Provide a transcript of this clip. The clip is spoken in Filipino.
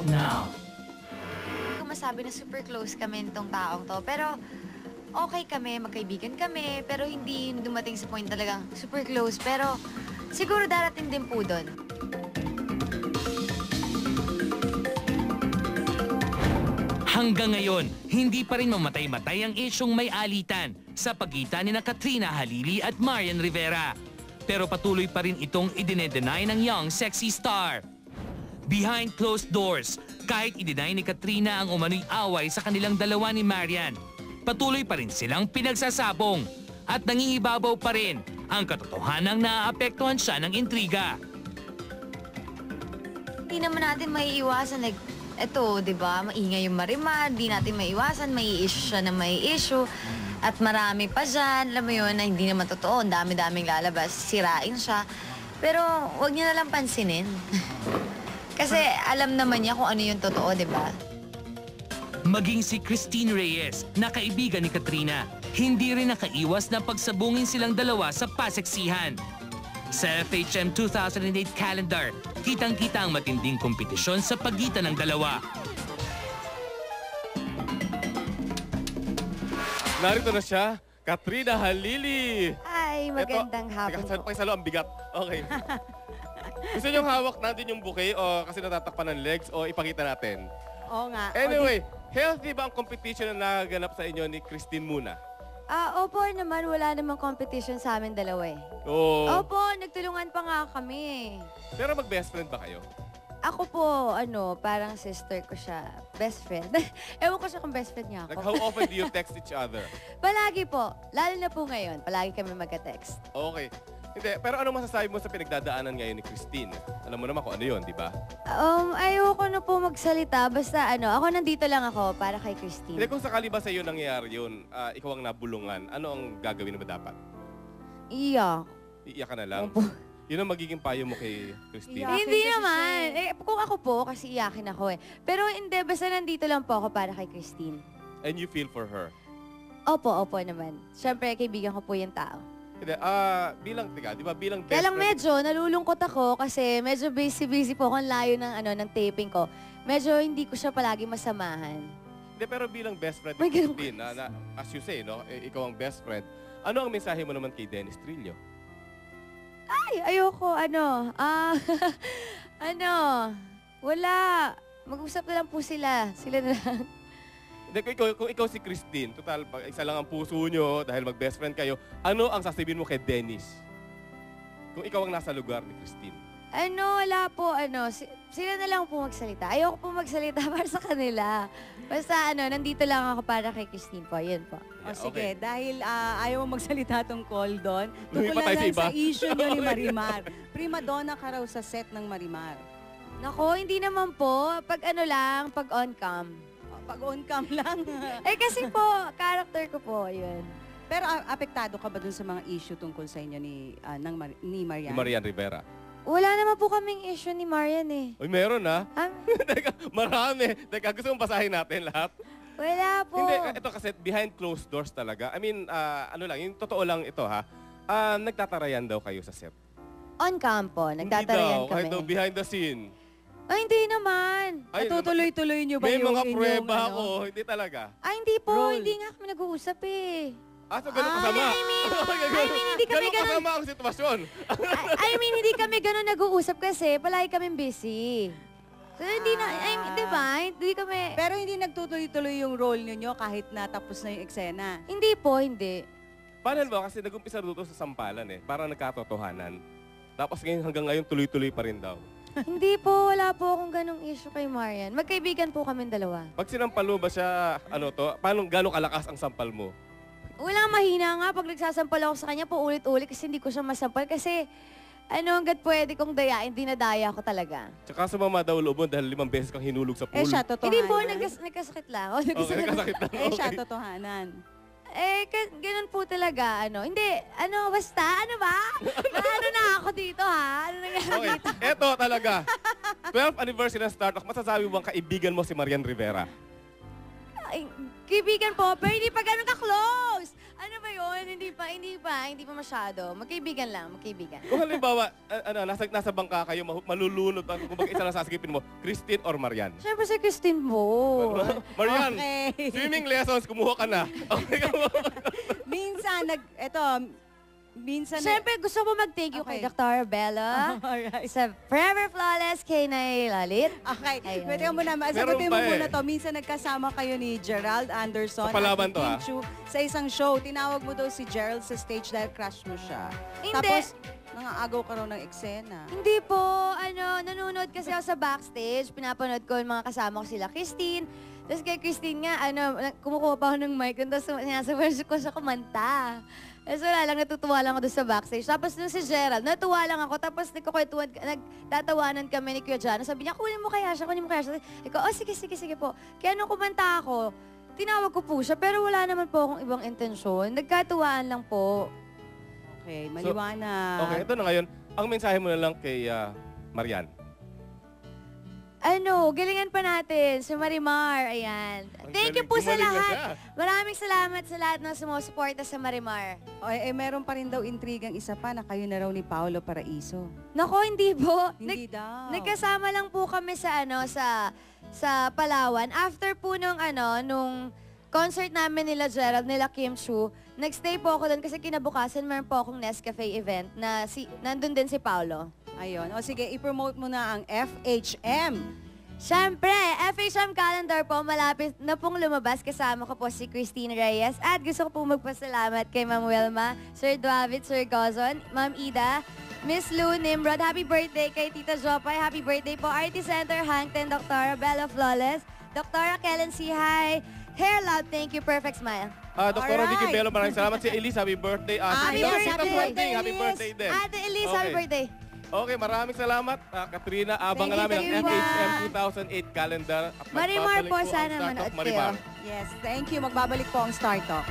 out now. Kung masabi na super close kami nitong taong to, pero okay kami, magkaibigan kami, pero hindi dumating sa point talagang super close. Pero siguro darating din po doon. Hanggang ngayon, hindi pa rin mamatay-matay ang isyong may alitan sa pagitan ni Katrina Halili at Marian Rivera. Pero patuloy pa rin itong idine-deny ng young sexy star. Behind closed doors, kahit i-deny ni Katrina ang umano'y away sa kanilang dalawa ni Marian, patuloy pa rin silang pinagsasabong at nangingibabaw pa rin ang katotohanang naaapektuhan siya ng intriga. Hindi naman natin maiiwasan, eto, di ba, maingay yung Marimar, di natin maiiwasan, may issue siya na may issue. At marami pa dyan, alam mo yun, na hindi naman totoo, ang dami-daming lalabas, sirain siya. Pero huwag niyo nalang pansinin. Kasi alam naman niya kung ano yung totoo, di ba? Maging si Christine Reyes, na kaibigan ni Katrina, hindi rin nakaiwas na pagsabungin silang dalawa sa paseksihan. Sa FHM 2008 calendar, kitang-kita ang matinding kompetisyon sa pagitan ng dalawa. Narito na siya, Katrina Halili. Ay, magandang hapon po. Pakisalo, ang bigat. Okay. Gusto niyong hawak natin yung bouquet o kasi natatakpan ng legs o ipakita natin? Oo nga. Anyway, healthy ba ang competition na naganap sa inyo ni Christine muna? Opo naman, wala namang competition sa amin dalawa eh. Oo. Opo, nagtulungan pa nga kami. Pero mag-best friend ba kayo? Ako po, parang sister ko siya. Best friend. Ewan ko siya kung best friend niya Like, ako. how often do you text each other? Palagi po. Lalo na po ngayon. Palagi kami magka-text. Okay. Hindi, pero ano masasabi mo sa pinagdadaanan ngayon ni Christine? Alam mo naman kung ano yun, di ba? Ayoko na po magsalita. Basta ako nandito lang ako para kay Hindi, Christine. kung sakali ba sa iyo nangyayari yun, ikaw ang nabulungan, ano ang gagawin mo dapat? Iyak. Iiyak ka na lang? Opo. Yun ang magiging payo mo kay Christine? Hindi naman. Kung ako po, kasi iyakin ako eh. Pero hindi, basta nandito lang po ako para kay Christine. And you feel for her? Opo naman. Siyempre, kaibigan ko po yung tao. Hindi, di ba, bilang best Kaya lang friend- medyo nalulungkot ako kasi medyo busy po ako ang layo ng taping ko. Medyo hindi ko siya palagi masamahan. Hindi, pero bilang best friend May ni ganun Christine, as you say, no, ikaw ang best friend, ano ang mensahe mo naman kay Dennis Trillo? Ay, ayoko, wala. Mag-usap na lang po sila. Sila na lang. Hindi, kung ikaw si Christine, total, isa lang ang puso nyo dahil mag-best friend kayo, ano ang sasabihin mo kay Dennis? Kung ikaw ang nasa lugar ni Christine. Wala po, sila na lang po magsalita. Ayoko po magsalita para sa kanila. Basta, nandito lang ako para kay Christine po. Yan po. O sige, Okay. dahil ayaw mo magsalita tungkol doon, Lumipat tungkol tayo sa lang iba. sa issue niyo ni Marimar. Prima donna ka raw sa set ng Marimar. Nako, hindi naman po. Pag pag on-cam. Pag on-cam lang. Kasi po, character ko po, yun. Pero apektado ka ba dun sa mga issue tungkol sa inyo ni Marian? Ni Marian Rivera. Wala naman po kaming issue ni Marian eh. Uy, meron ha? Ah, Teka, marami. Teka, gusto mong basahin natin lahat? wala po. Hindi, ito kasi behind closed doors talaga. I mean, yung totoo lang ito ha. Nagtatarayan daw kayo sa set. On-cam po, nagtatarayan Hindi daw, kami. kahit daw behind the scene. Ay, hindi naman. Ay, Natutuloy-tuloy niyo ba may yung mga inyong, prueba ako, hindi talaga. Ay, hindi po. Roll. Hindi nga kami nag-uusap eh. So ganun kasama? I mean, hindi kami ganun ganun. kasama ang sitwasyon. Hindi kami ganun nag-uusap kasi palagi kami busy. So, hindi na, di ba? Hindi kami, Pero hindi nagtutuloy-tuloy yung role niyo kahit natapos na yung eksena. hindi po, hindi. Paano ba? Kasi nag-umpisa dito sa sampalan eh. Parang nagkatotohanan. Tapos ngayon, hanggang ngayon, tuloy-tuloy pa rin daw. Hindi po, wala po akong ganong issue kay Marian. Magkaibigan po kami dalawa. Pag sinampal mo ba siya, gano'ng kalakas ang sampal mo? Wala, mahina nga. Pag nagsasampal ako sa kanya, paulit-ulit kasi hindi ko siya masampal. Kasi, hanggat pwede kong dayain, dinadaya ko talaga. Tsaka sumama daw loob mo dahil 5 beses kang hinulog sa pool. Siya, totohanan. Hindi po, nagkasakit lang. Okay, nagkasakit lang. Siya, Okay. totohanan. Ganun po talaga, Hindi, basta, ba? Na ako dito, ha? Ano nangyari? Okay, eto talaga. 12th anniversary ng Star Talk, masasabi mo bang kaibigan mo si Marian Rivera? Ay, kaibigan po, pero hindi pa ganun ka-close. Ano ba yun? Hindi pa masyado. Magkaibigan lang, magkaibigan. Kung halimbawa, nasa bangka kayo, malulunod, kung isa lang sasagipin mo, Christine or Marian? Siyempre si Christine po. Marian, Okay. swimming lessons, kumuha ka na. Okay, Minsan, Siyempre, gusto ko mag-thank you kay Okay. Dr. Bella. Alright. Sa Forever Flawless, kay Nay Lalit. Okay, Ayun. pwede ka muna, Meron sagutin mo pa eh. muna to. Minsan nagkasama kayo ni Gerald Anderson Sa Palaban at ni to, Kim ha? Chu sa isang show. Tinawag mo daw si Gerald sa stage dahil crush mo siya. Hindi. Tapos, nangaagaw ka raw ng eksena. Hindi po, nanonood kasi ako sa backstage. Pinapanood ko yung mga kasama ko sila. Christine. Tapos kay Christine nga, kumukuha pa ako ng mic. Tapos sinasabi ko siya kumanta. Tapos wala lang, natutuwa lang ako doon sa backstage. Tapos nung si Gerald, natuwa lang ako. Tapos nagtatawanan kami ni Kuya Jano. Sabi niya, kunin mo kaya siya. Ikaw, sige po. Kaya nung kumanta ako, tinawag ko po siya. Pero wala naman po akong ibang intensyon. Nagkatuwaan lang po. Okay, maliwanag. Okay, ito na ngayon. Ang mensahe mo na lang kay Marian. Galingan pa natin. Si Marimar, ayan. Thank you po sa Gumaling na lahat. siya. Maraming salamat sa lahat ng sumusuporta sa Marimar. Meron pa rin daw intrigang isa pa na kayo na raw ni Paolo Paraiso. Nako, hindi po. Hindi daw. Nagkasama lang po kami sa Palawan. After po nung concert namin nila Gerald, nila Kim Chu, nagstay po ako doon kasi kinabukasan meron po akong Nescafe event na nandun din si Paolo. Ayun. O sige, i-promote mo na ang FHM. Siyempre, FHM calendar po, malapit na pong lumabas. Kasama ko po si Christine Reyes. At gusto ko po magpasalamat kay Ma'am Wilma, Sir David, Sir Gozon, Ma'am Ida, Miss Lou Nimrod. Happy birthday kay Tita Jopay. Happy birthday po, RT Center, Hangten, Dr. Bella Flawless, Dr. Kellen Sihay, Hair Love, thank you, Perfect Smile. Dr. Alright. Vicky Bello, maraming salamat. Si Elise, happy birthday. Happy Tita birthday, Boarding, happy Elise. birthday din. Ate Elise, happy Okay. birthday. Okay, maraming salamat. Katrina, abangan Thank you, namin ang thank you, FHM 2008 calendar. At Marimar magbabalik po, ang sana Start manood of Marimar. kayo. Yes, thank you. Magbabalik po ang Star Talk.